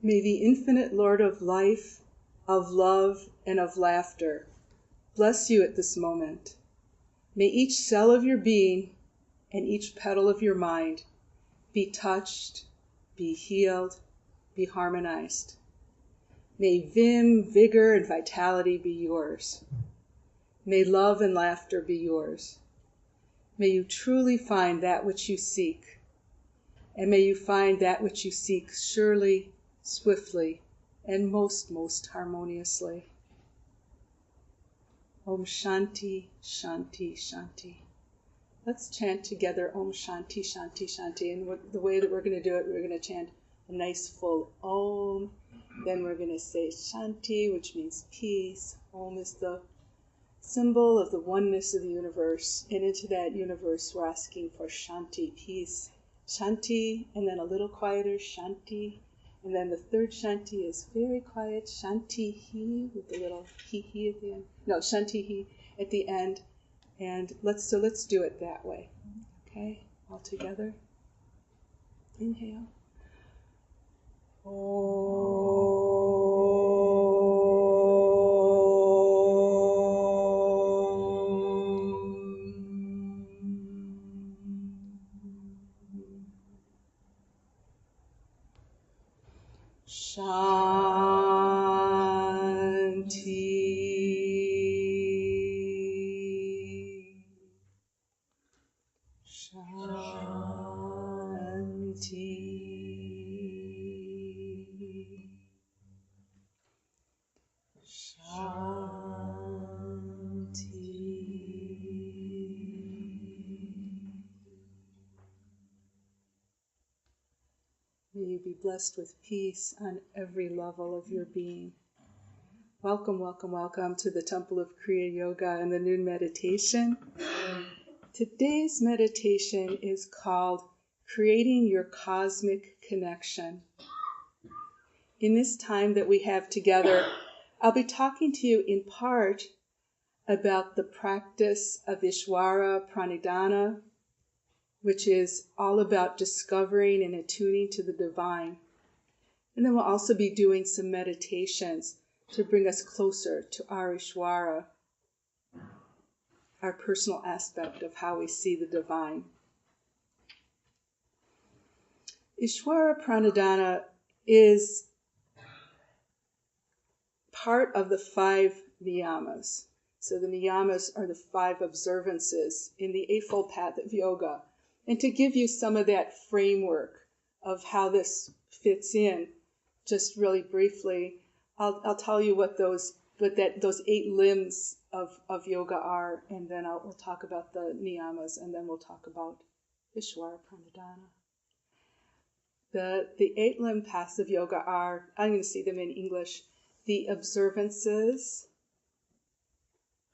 May the infinite Lord of life, of love, and of laughter bless you at this moment. May each cell of your being and each petal of your mind be touched, be healed, be harmonized. May vim, vigor, and vitality be yours. May love and laughter be yours. May you truly find that which you seek, and may you find that which you seek surely, swiftly, and most harmoniously. Om Shanti, Shanti, Shanti. Let's chant together Om Shanti, Shanti, Shanti. And the way that we're going to do it, we're going to chant a nice full Om. Then we're going to say Shanti, which means peace. Om is the symbol of the oneness of the universe. And into that universe, we're asking for Shanti, peace. Shanti, and then a little quieter, Shanti. And then the third Shanti is very quiet, Shanti Hi, with the little Hi at the end. No, Shanti Hi at the end. And let's do it that way. Okay, all together. Inhale. May you be blessed with peace on every level of your being. Welcome, welcome, welcome to the Temple of Kriya Yoga and the noon meditation. Today's meditation is called Creating Your Cosmic Connection. In this time that we have together, I'll be talking to you in part about the practice of Ishvar-Pranidhana, which is all about discovering and attuning to the divine. And then we'll also be doing some meditations to bring us closer to our Ishvara, our personal aspect of how we see the divine. Ishvar-Pranidhana is part of the 5 niyamas. So the niyamas are the 5 observances in the Eightfold Path of Yoga. And to give you some of that framework of how this fits in, just really briefly, I'll tell you what those 8 limbs of yoga are, and then we'll talk about the niyamas, and then we'll talk about Ishvar-Pranidhana. The 8 limb paths of yoga are, I'm going to see them in English, the observances,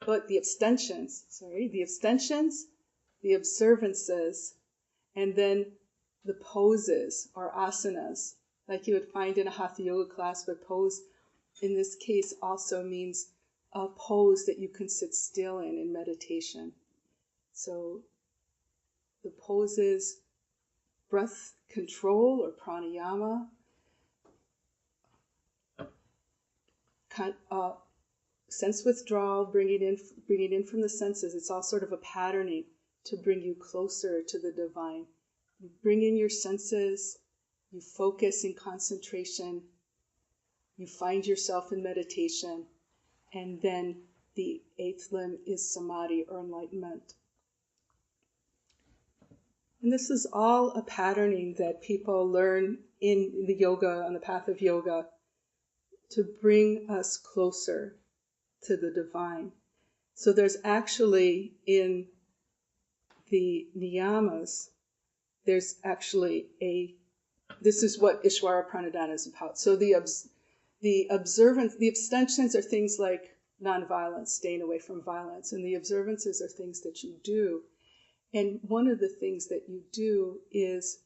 the abstentions, the observances, and then the poses or asanas, like you would find in a hatha yoga class, but pose in this case also means a pose that you can sit still in meditation. So the poses, breath control or pranayama, sense withdrawal, bringing in from the senses. It's all sort of a patterning to bring you closer to the divine. You bring in your senses, you focus in concentration, you find yourself in meditation, and then the 8th limb is samadhi or enlightenment. And this is all a patterning that people learn in the yoga, on the path of yoga, to bring us closer to the divine. So there's actually in the niyamas, there's actually this is what Ishvar-Pranidhana is about. So the observance, the abstentions are things like nonviolence, staying away from violence, and the observances are things that you do. And one of the things that you do is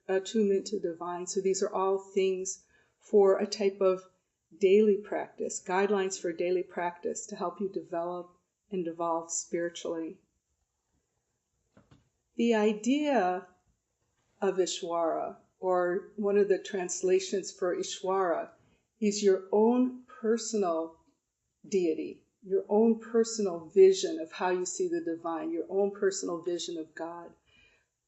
attunement to divine. So these are all things for a type of daily practice, guidelines for daily practice to help you develop and evolve spiritually. The idea of Ishvara or one of the translations for Ishvara, is your own personal deity, your own personal vision of how you see the divine, your own personal vision of God.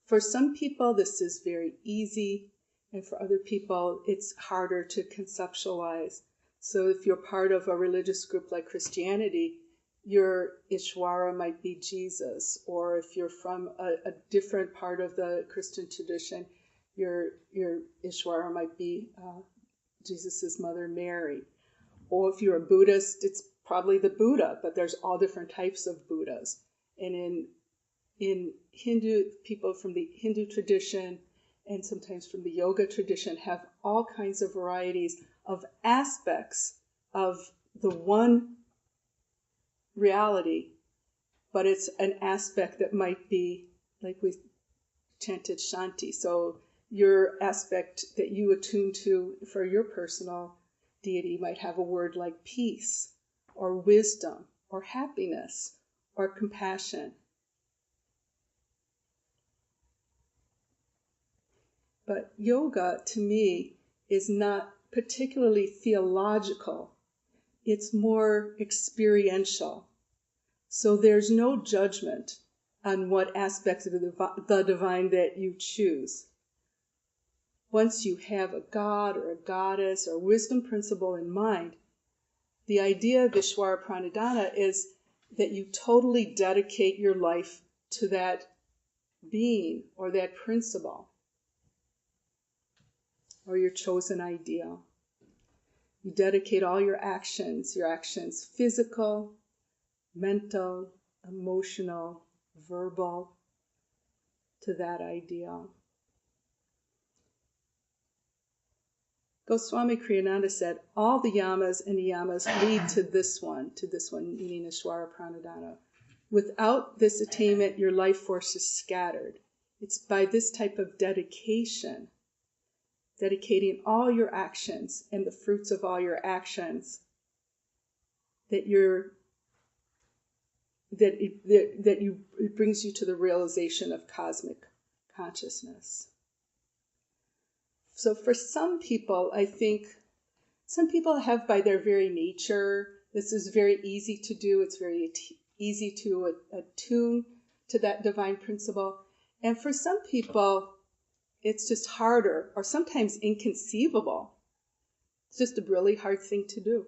For some people, this is very easy, and for other people, it's harder to conceptualize. So if you're part of a religious group like Christianity, your Ishvara might be Jesus, or if you're from a different part of the Christian tradition, your Ishvara might be Jesus' mother Mary. Or if you're a Buddhist, it's probably the Buddha, but there's all different types of Buddhas. And in Hindu, people from the Hindu tradition and sometimes from the yoga tradition have all kinds of varieties of aspects of the one reality, but it's an aspect that might be, like we chanted Shanti. So your aspect that you attune to for your personal deity might have a word like peace, or wisdom, or happiness, or compassion. But yoga, to me, is not particularly theological. It's more experiential. So there's no judgment on what aspects of the divine that you choose. Once you have a god or a goddess or wisdom principle in mind, the idea of Ishvar-Pranidhana is that you totally dedicate your life to that being or that principle or your chosen ideal. You dedicate all your actions physical, mental, emotional, verbal, to that ideal. Goswami Kriyananda said, all the yamas and niyamas lead to this one, meaning Ishvar-Pranidhana. Without this attainment, your life force is scattered. It's by this type of dedication, dedicating all your actions and the fruits of all your actions, that it brings you to the realization of cosmic consciousness. So for some people, I think, some people have by their very nature, this is very easy to do, it's very easy to attune to that divine principle. And for some people, it's just harder or sometimes inconceivable. It's just a really hard thing to do.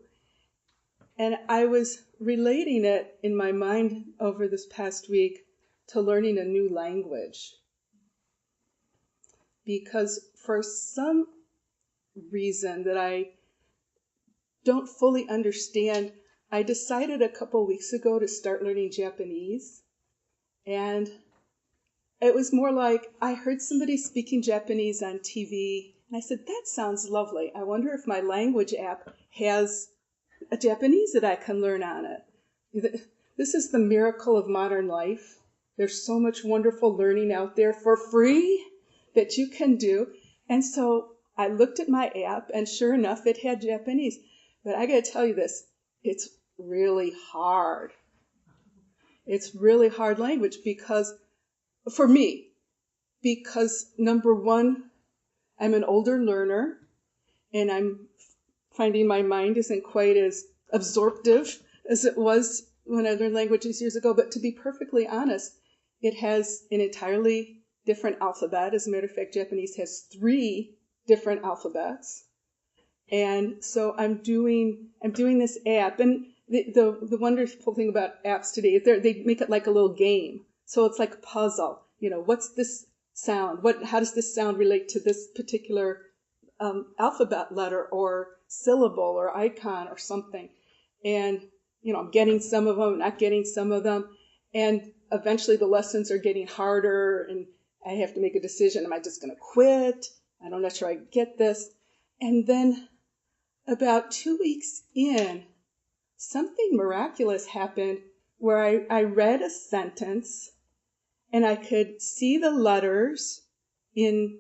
And I was relating it in my mind over this past week to learning a new language. Because for some reason that I don't fully understand, I decided a couple weeks ago to start learning Japanese. And it was more like I heard somebody speaking Japanese on TV, and I said, that sounds lovely. I wonder if my language app has a Japanese that I can learn on it. This is the miracle of modern life. There's so much wonderful learning out there for free that you can do. And so I looked at my app, and sure enough, it had Japanese. But I got to tell you this, it's really hard. It's really hard language because, for me, because number one, I'm an older learner, and I'm finding my mind isn't quite as absorptive as it was when I learned languages years ago. But to be perfectly honest, it has an entirely different alphabet. As a matter of fact, Japanese has 3 different alphabets. And so I'm doing this app. And the wonderful thing about apps today is they make it like a little game. So it's like a puzzle. You know, what's this sound? How does this sound relate to this particular alphabet letter or syllable or icon or something? And, you know, I'm getting some of them, not getting some of them. And eventually the lessons are getting harder, and I have to make a decision. Am I just going to quit? I'm not sure I get this. And then about 2 weeks in, something miraculous happened where I read a sentence and I could see the letters in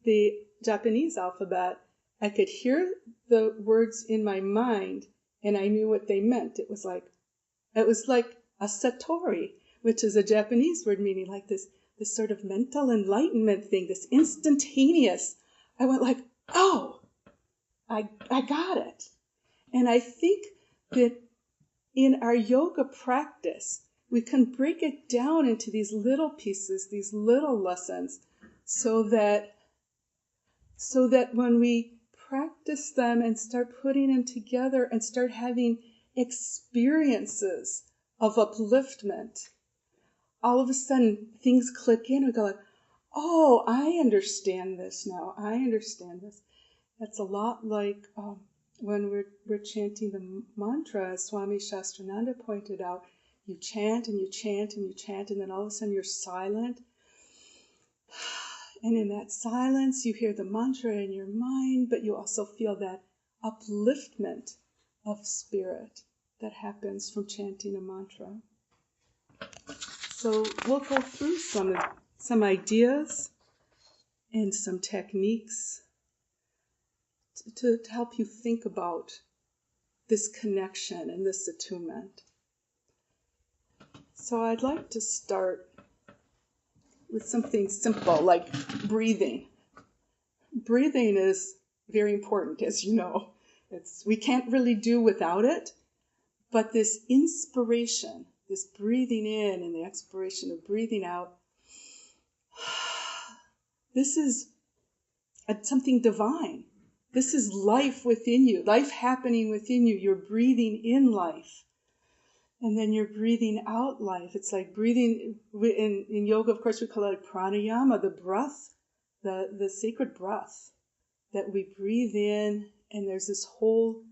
the Japanese alphabet. I could hear the words in my mind, and I knew what they meant. It was like a satori, which is a Japanese word meaning like this sort of mental enlightenment thing, this instantaneous I went like, oh, I got it. And I think that in our yoga practice, we can break it down into these little pieces, these little lessons, so that when we practice them and start putting them together and start having experiences of upliftment, all of a sudden things click in and we go like, oh, I understand this now. I understand this. That's a lot like when we're chanting the mantra, as Swami Shastrananda pointed out. You chant and you chant and you chant, and then all of a sudden you're silent. And in that silence, you hear the mantra in your mind, but you also feel that upliftment of spirit that happens from chanting a mantra. So we'll go through some ideas and some techniques to help you think about this connection and this attunement. So I'd like to start with something simple like breathing. Breathing is very important, as you know. We can't really do without it, but this inspiration, this breathing in and the expiration of breathing out, this is something divine. This is life within you, life happening within you. You're breathing in life. And then you're breathing out life. It's like breathing, in yoga, of course, we call it pranayama, the breath, the sacred breath that we breathe in, and there's this whole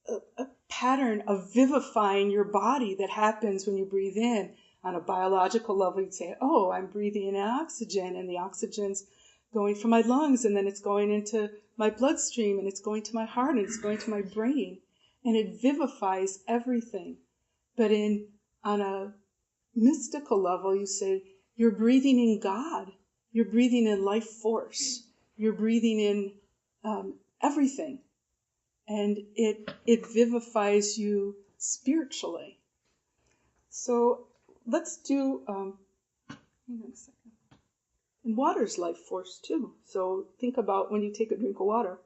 a pattern of vivifying your body that happens when you breathe in. On a biological level, you'd say, oh, I'm breathing in oxygen, and the oxygen's going from my lungs, and then it's going into my bloodstream, and it's going to my heart, and it's going to my brain, and it vivifies everything. But on a mystical level, you say, you're breathing in God. You're breathing in life force. You're breathing in everything. And it vivifies you spiritually. So let's do, hang on a second. And water's life force too. So think about when you take a drink of water.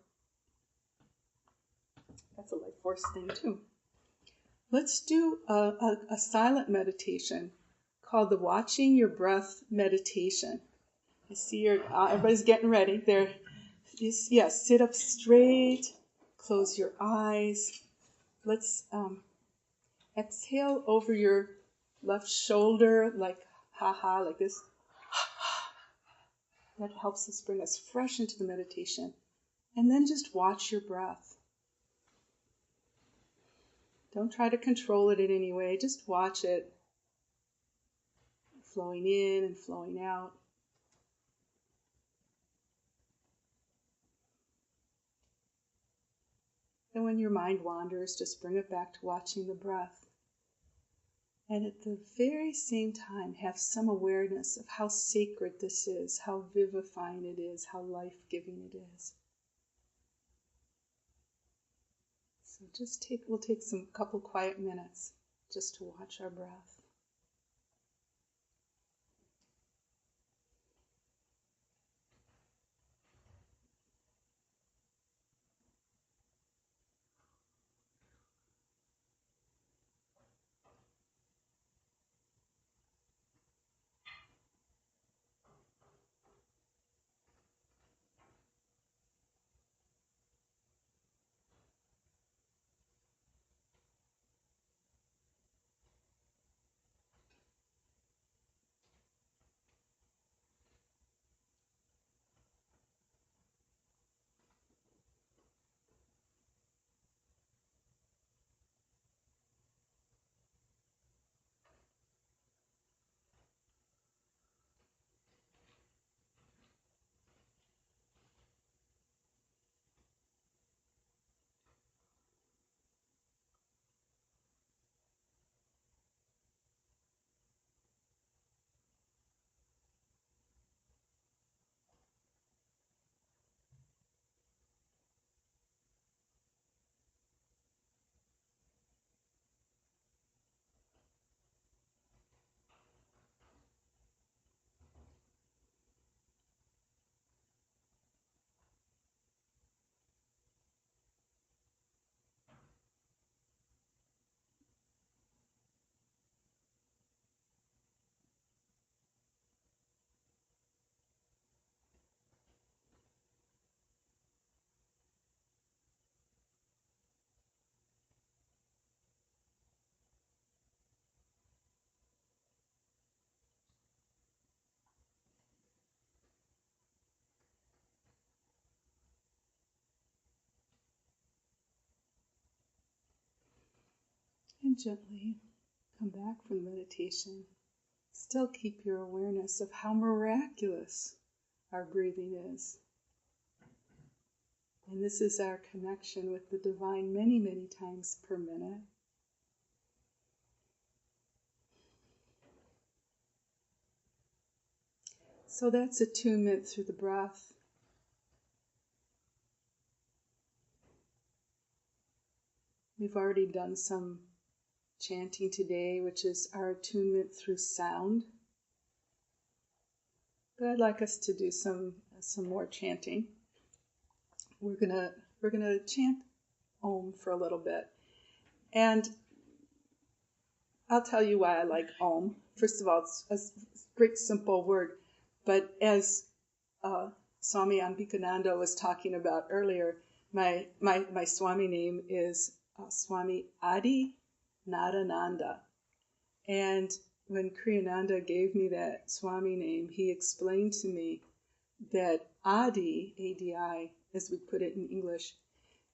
That's a life force thing too. Let's do a silent meditation called the Watching Your Breath meditation. I see everybody's getting ready. There, yes, sit up straight, close your eyes. Let's exhale over your left shoulder, like ha-ha, like this. That helps us bring us fresh into the meditation. And then just watch your breath. Don't try to control it in any way. Just watch it flowing in and flowing out. And when your mind wanders, just bring it back to watching the breath. And at the very same time, have some awareness of how sacred this is, how vivifying it is, how life-giving it is. So we'll take some couple quiet minutes just to watch our breath. And gently come back from meditation. Still keep your awareness of how miraculous our breathing is. And this is our connection with the divine many, many times per minute. So that's attunement through the breath. We've already done some chanting today, which is our attunement through sound. But I'd like us to do some more chanting. We're gonna chant Om for a little bit, and I'll tell you why I like Om. First of all, it's a great simple word, but as Swami Adinadananda was talking about earlier, my Swami name is Swami Adinadananda, and when Kriyananda gave me that Swami name, he explained to me that Adi, A-D-I, as we put it in English,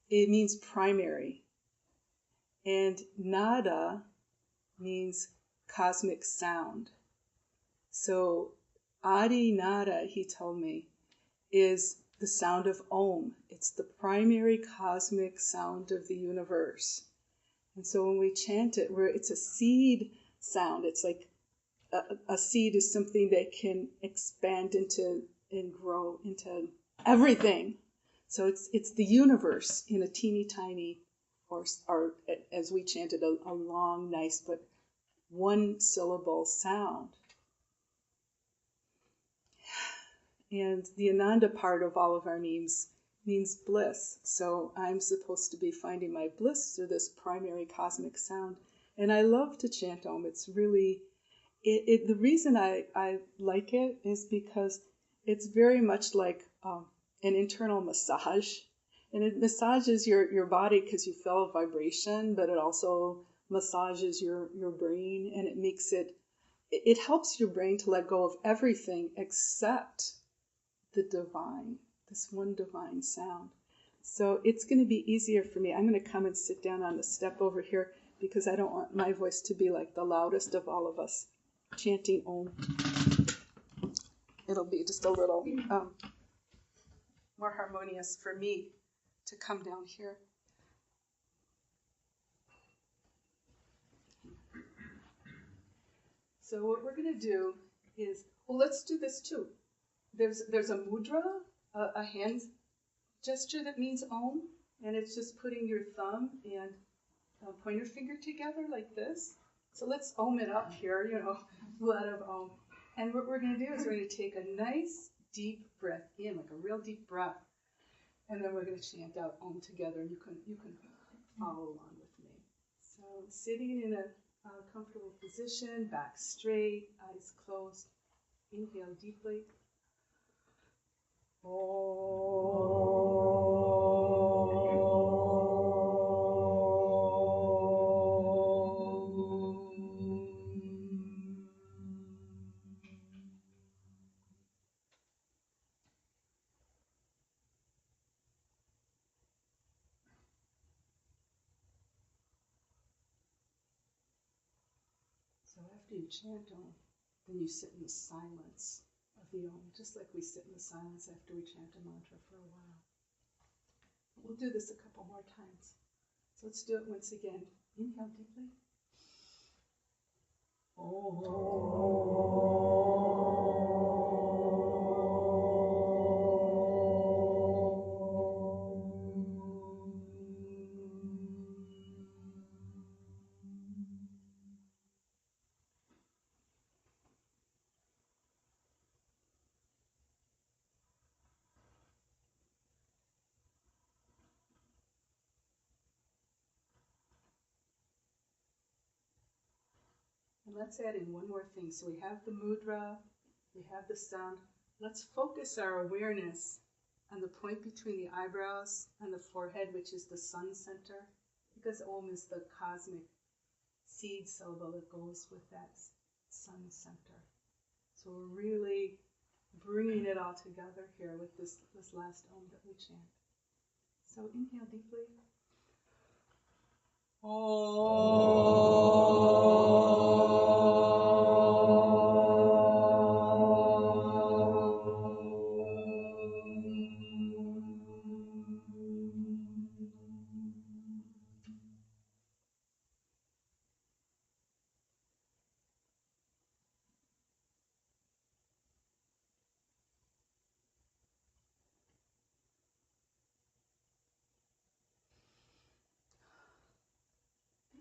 it means primary. And Nada means cosmic sound. So Adi Nada, he told me, is the sound of Om. It's the primary cosmic sound of the universe. And so when we chant it, it's a seed sound. It's like a seed is something that can expand into and grow into everything. So it's the universe in a teeny tiny, or as we chanted, a long, nice, but one syllable sound. And the Ananda part of all of our names means bliss. So I'm supposed to be finding my bliss through this primary cosmic sound. And I love to chant Om. It's really, the reason I like it is because it's very much like an internal massage. And it massages your body because you feel a vibration, but it also massages your brain, and it makes it helps your brain to let go of everything except the divine, this one divine sound. So it's going to be easier for me. I'm going to come and sit down on the step over here because I don't want my voice to be like the loudest of all of us chanting Om. It'll be just a little more harmonious for me to come down here. So what we're going to do is, let's do this too. There's a mudra, a hand gesture that means Om, and it's just putting your thumb and pointer finger together like this. So let's Om it up here, a lot of Om. And what we're going to do is we're going to take a nice deep breath in, like a real deep breath, and then we're going to chant out Om together. And you can follow along with me. So sitting in a comfortable position, back straight, eyes closed. Inhale deeply. So after you chant Om, then you sit in the silence of the Om, just like we sit in the silence after we chant a mantra for a while. We'll do this a couple more times. So let's do it once again. Inhale deeply. And let's add in one more thing. So we have the mudra, we have the sound. Let's focus our awareness on the point between the eyebrows and the forehead, which is the sun center, because Om is the cosmic seed syllable that goes with that sun center. So we're really bringing it all together here with this last Om that we chant. So inhale deeply. Thank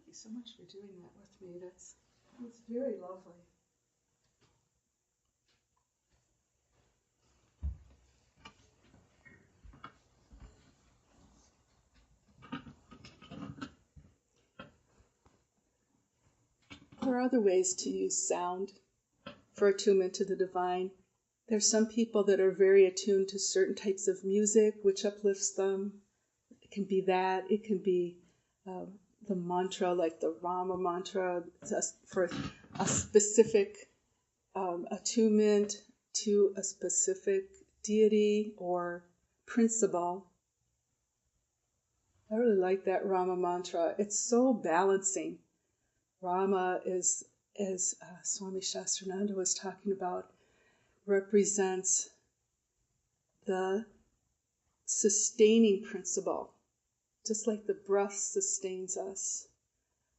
you so much for doing that with me. That's very lovely. There are other ways to use sound for attunement to the divine. There's some people that are very attuned to certain types of music, which uplifts them. It can be that. It can be the mantra, like the Rama mantra, for a specific attunement to a specific deity or principle. I really like that Rama mantra. It's so balancing. Rama is, as Swami Shastrananda was talking about, represents the sustaining principle, just like the breath sustains us.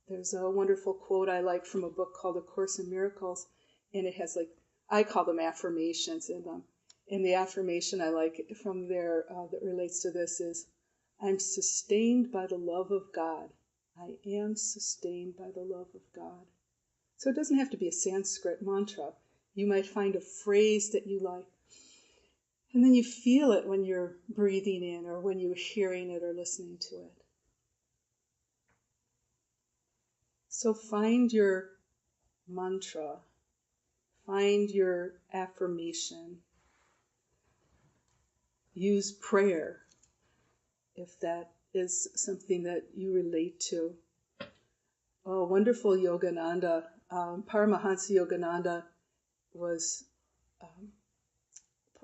There's a wonderful quote I like from a book called A Course in Miracles, and it has, like, I call them affirmations in them. And the affirmation I like from there that relates to this is, I'm sustained by the love of God. I am sustained by the love of God. So it doesn't have to be a Sanskrit mantra. You might find a phrase that you like, and then you feel it when you're breathing in or when you're hearing it or listening to it. So find your mantra, find your affirmation. Use prayer if that is something that you relate to. Oh, wonderful Yogananda. Paramahansa Yogananda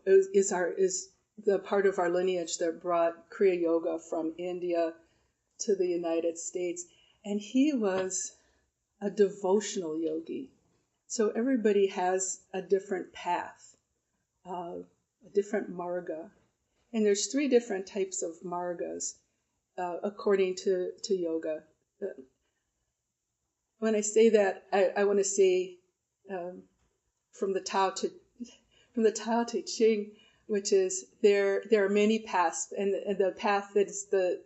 is the part of our lineage that brought Kriya Yoga from India to the United States. And he was a devotional yogi. So everybody has a different path, a different marga. And there's 3 different types of margas according to yoga. When I say that, I want to say from the Tao Te Ching, which is there are many paths, and the path that is the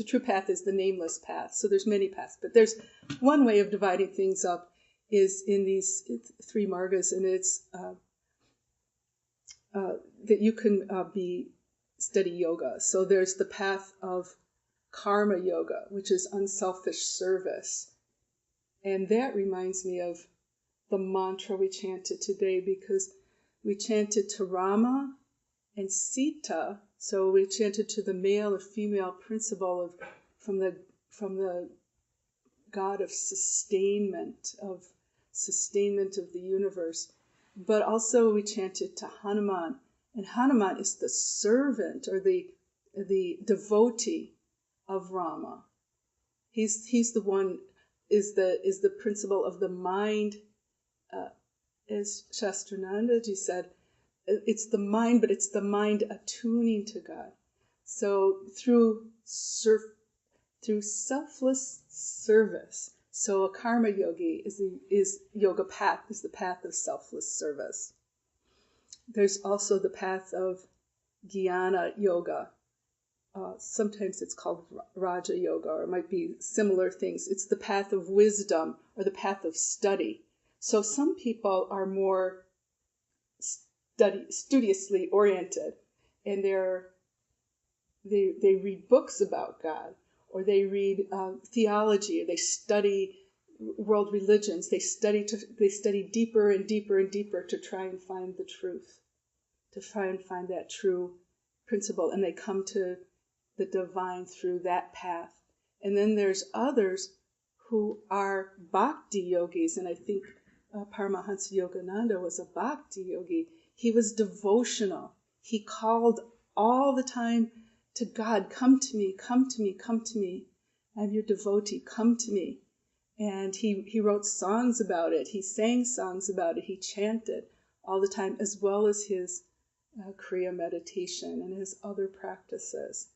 true path is the nameless path. So there's many paths, but there's one way of dividing things up is in these 3 margas, and it's that you can study yoga. So there's the path of karma yoga, which is unselfish service. And that reminds me of the mantra we chanted today, because we chanted to Rama and Sita. So we chanted to the male or female principle from the God of sustainment of the universe. But also we chanted to Hanuman. And Hanuman is the servant or the devotee of Rama. He's the one, is the principle of the mind. As Shastranandaji said, it's the mind, but it's the mind attuning to God. So through selfless service. So a karma yogi is yoga path, is the path of selfless service. There's also the path of jnana yoga. Sometimes it's called Raja Yoga, or it might be similar things. It's the path of wisdom or the path of study. So some people are more studiously oriented, and they read books about God, or they read theology, or they study world religions. They study deeper and deeper and deeper to try and find the truth, to try and find that true principle, and they come to the divine through that path. And then there's others who are bhakti yogis, and I think Paramahansa Yogananda was a bhakti yogi. He was devotional. He called all the time to God, come to me, come to me, come to me. I'm your devotee, come to me. And he wrote songs about it. He sang songs about it. He chanted all the time, as well as his Kriya meditation and his other practices.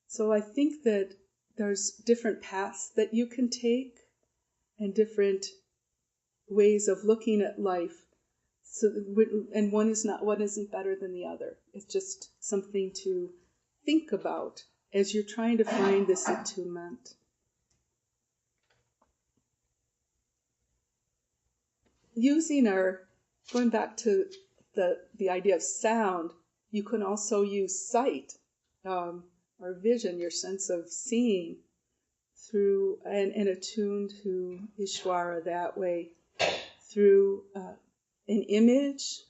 So I think that there's different paths that you can take and different ways of looking at life. So, and one isn't better than the other. It's just something to think about as you're trying to find this attunement. Going back to the idea of sound, you can also use sight, or vision, your sense of seeing, through and attune to Ishvara that way, through an image,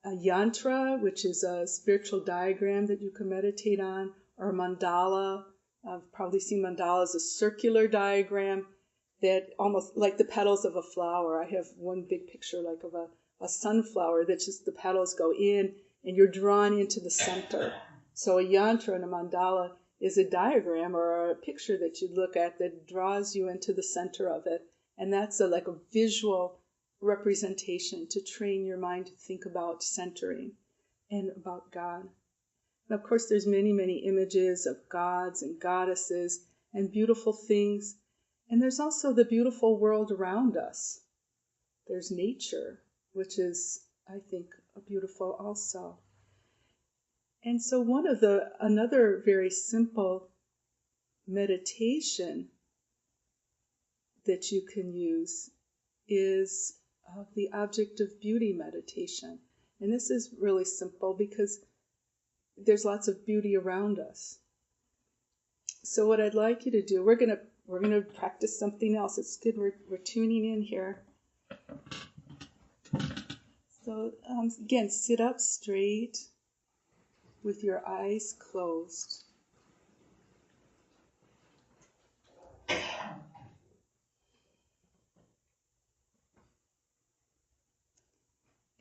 a yantra, which is a spiritual diagram that you can meditate on, or a mandala. I've probably seen mandala as a circular diagram that almost like the petals of a flower. I have one big picture like of a sunflower that just the petals go in and you're drawn into the center. So a yantra and a mandala is a diagram or a picture that you look at that draws you into the center of it. And that's like a visual representation to train your mind to think about centering and about God. And of course, there's many, many images of gods and goddesses and beautiful things. And there's also the beautiful world around us. There's nature, which is, I think, beautiful also. And so another very simple meditation that you can use is the object of beauty meditation. And this is really simple because there's lots of beauty around us. So what I'd like you to do, we're gonna practice something else. It's good we're tuning in here. So again, sit up straight with your eyes closed.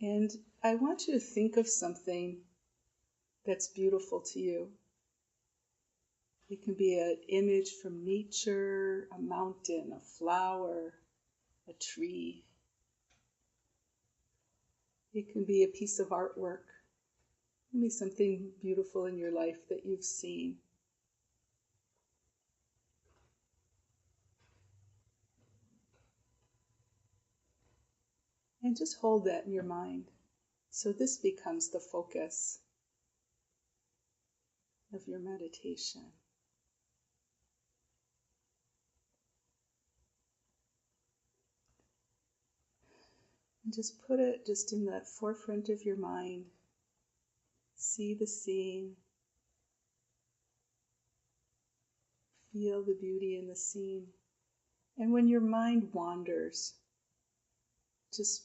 And I want you to think of something that's beautiful to you. It can be an image from nature, a mountain, a flower, a tree. It can be a piece of artwork. It can be something beautiful in your life that you've seen. And just hold that in your mind. So this becomes the focus of your meditation. And just put it just in that forefront of your mind. See the scene. Feel the beauty in the scene. And when your mind wanders, just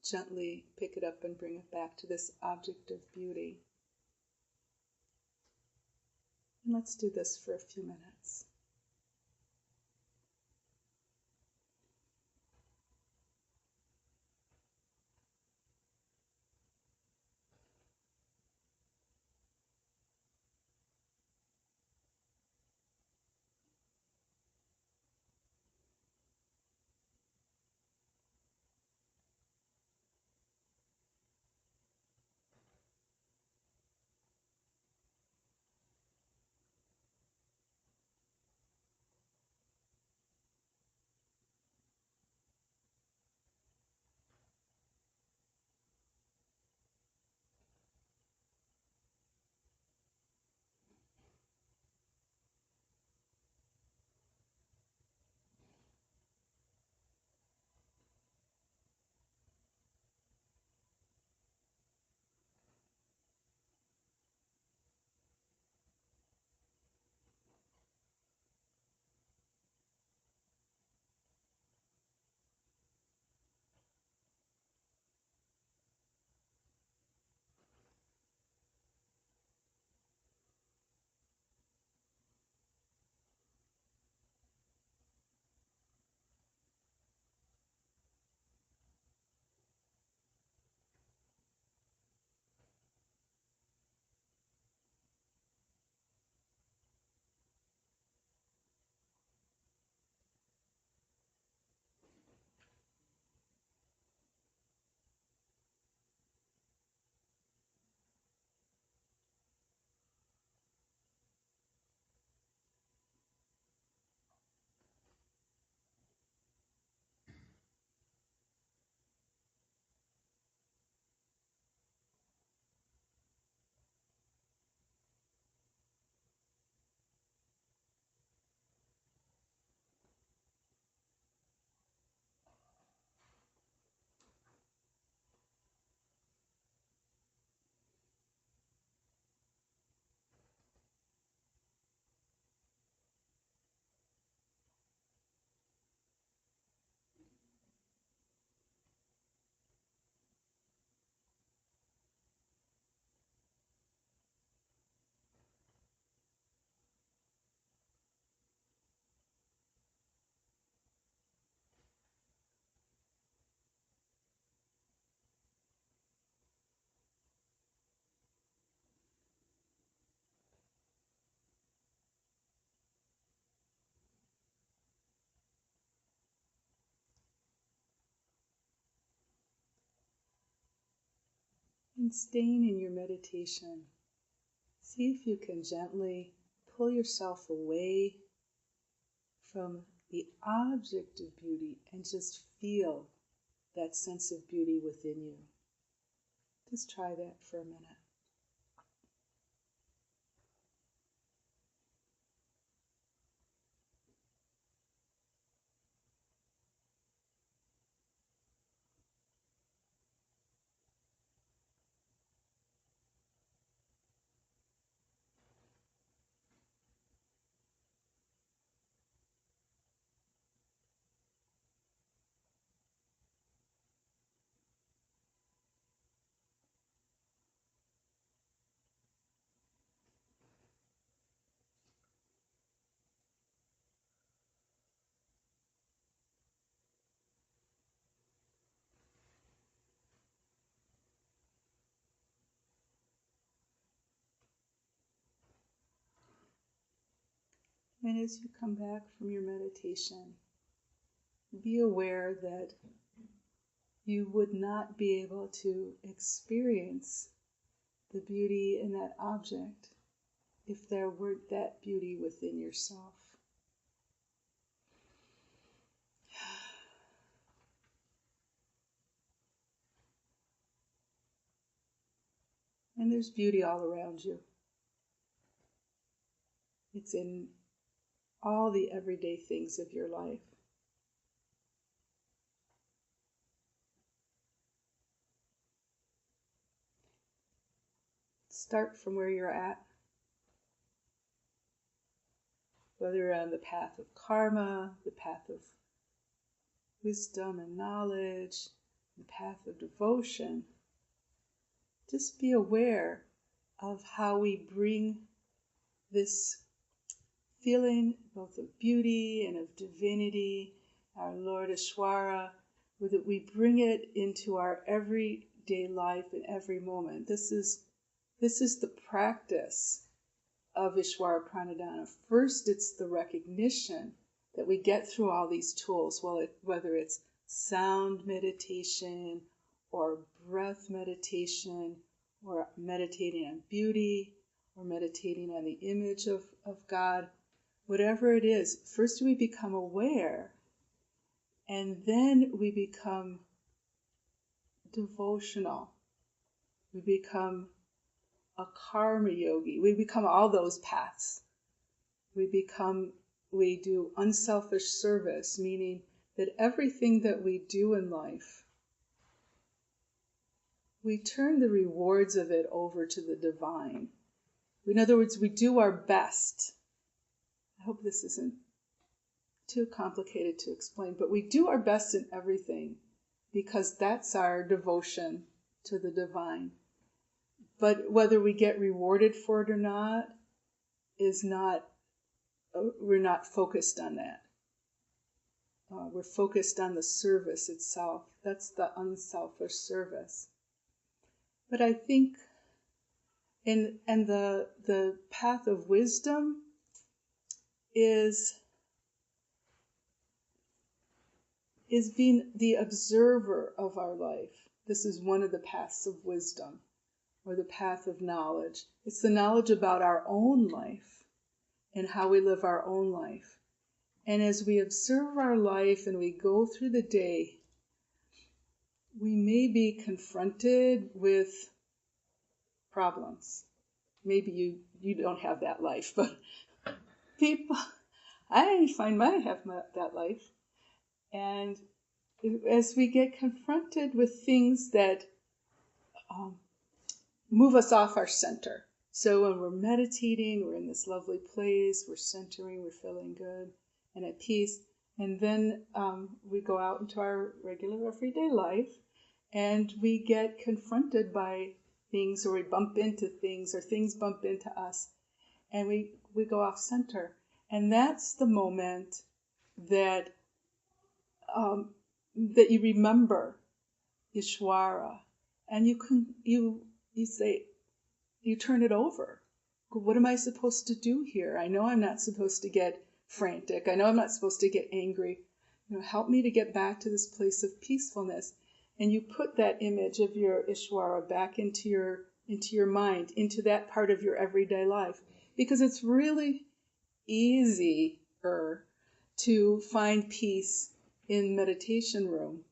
gently pick it up and bring it back to this object of beauty. And let's do this for a few minutes. And staying in your meditation, see if you can gently pull yourself away from the object of beauty and just feel that sense of beauty within you. Just try that for a minute. And as you come back from your meditation, be aware that you would not be able to experience the beauty in that object if there weren't that beauty within yourself. And there's beauty all around you. It's in all the everyday things of your life. Start from where you're at. Whether you're on the path of karma, the path of wisdom and knowledge, the path of devotion, just be aware of how we bring this feeling both of beauty and of divinity, our Lord Ishvara, that we bring it into our everyday life in every moment. This is the practice of Ishvar-Pranidhana. First, it's the recognition that we get through all these tools, whether it's sound meditation or breath meditation or meditating on beauty or meditating on the image of God. Whatever it is, first we become aware, and then we become devotional. We become a karma yogi. We become all those paths. We do unselfish service, meaning that everything that we do in life, we turn the rewards of it over to the divine. In other words, we do our best. I hope this isn't too complicated to explain, but we do our best in everything because that's our devotion to the divine. But whether we get rewarded for it or not we're not focused on that. We're focused on the service itself. That's the unselfish service. But I think and the path of wisdom is being the observer of our life. This is one of the paths of wisdom, or the path of knowledge. It's the knowledge about our own life and how we live our own life. And as we observe our life and we go through the day, we may be confronted with problems. Maybe you don't have that life, but I find I have that life. And as we get confronted with things that move us off our center. So when we're meditating, we're in this lovely place, we're centering, we're feeling good and at peace. And then we go out into our regular everyday life and we get confronted by things, or we bump into things, or things bump into us, and we go off center. And that's the moment that you remember Ishvara, and you say, you turn it over. What am I supposed to do here? I know I'm not supposed to get frantic. I know I'm not supposed to get angry. Help me to get back to this place of peacefulness. and you put that image of your Ishvara back into your mind, into that part of your everyday life, because it's really easier to find peace in meditation room,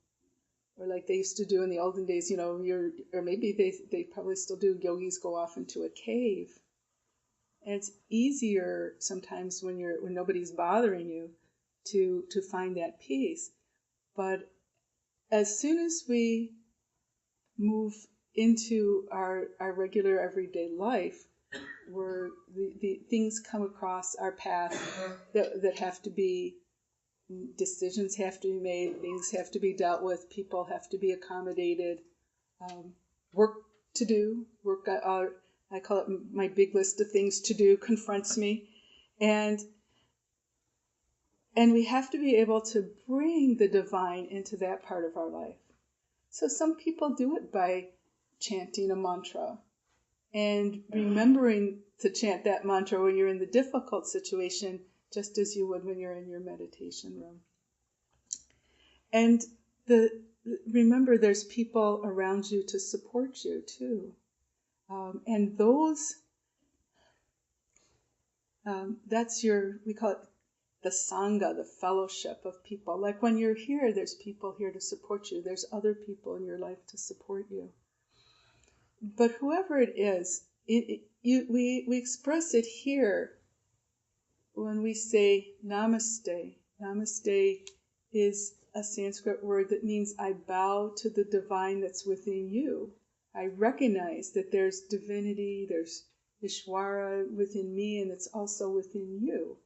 or like they used to do in the olden days. Or maybe they probably still do. Yogis go off into a cave, and it's easier sometimes when nobody's bothering you to find that peace. But as soon as we move into our regular everyday life, where the things come across our path that have to be, decisions have to be made, things have to be dealt with, people have to be accommodated, work to do, I call it my big list of things to do confronts me, and we have to be able to bring the divine into that part of our life. So some people do it by chanting a mantra and remembering to chant that mantra when you're in the difficult situation, just as you would when you're in your meditation room. And remember, there's people around you to support you too. And those, we call it the Sangha, the fellowship of people. Like when you're here, there's people here to support you. There's other people in your life to support you. But whoever it is, we express it here when we say namaste. Namaste is a Sanskrit word that means I bow to the divine that's within you. I recognize that there's divinity, there's Ishvara within me, and it's also within you,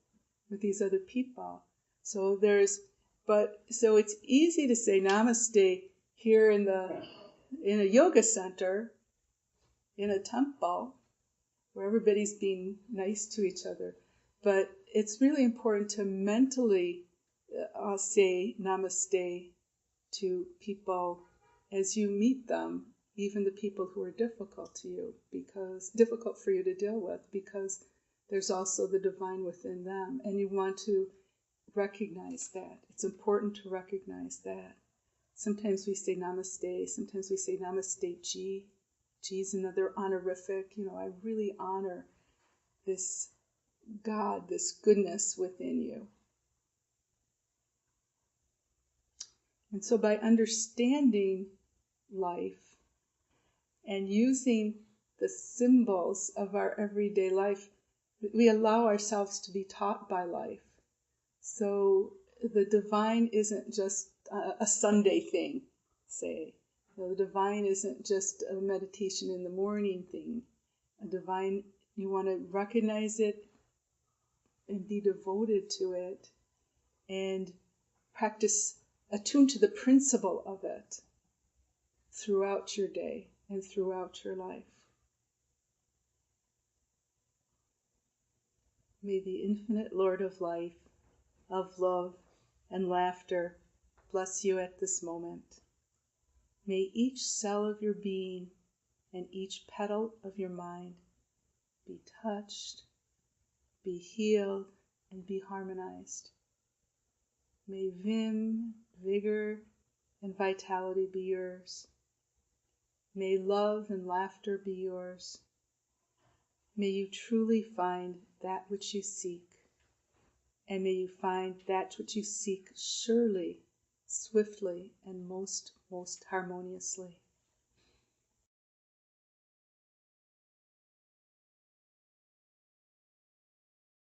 with these other people. So it's easy to say namaste here in a yoga center, in a temple, where everybody's being nice to each other. But it's really important to mentally say namaste to people as you meet them, even the people who are difficult to you, because difficult for you to deal with, because there's also the divine within them, and you want to recognize that. It's important to recognize that. Sometimes we say namaste, sometimes we say namaste ji. Ji is another honorific. I really honor this God, this goodness within you. And so by understanding life and using the symbols of our everyday life, we allow ourselves to be taught by life. So the divine isn't just a Sunday thing, say. The divine isn't just a meditation in the morning thing. A divine, you want to recognize it and be devoted to it and attune to the principle of it throughout your day and throughout your life. May the infinite Lord of life, of love and laughter bless you at this moment. May each cell of your being and each petal of your mind be touched, be healed, and be harmonized. May vim, vigor, and vitality be yours. May love and laughter be yours. May you truly find that which you seek, and may you find that which you seek surely, swiftly, and most harmoniously.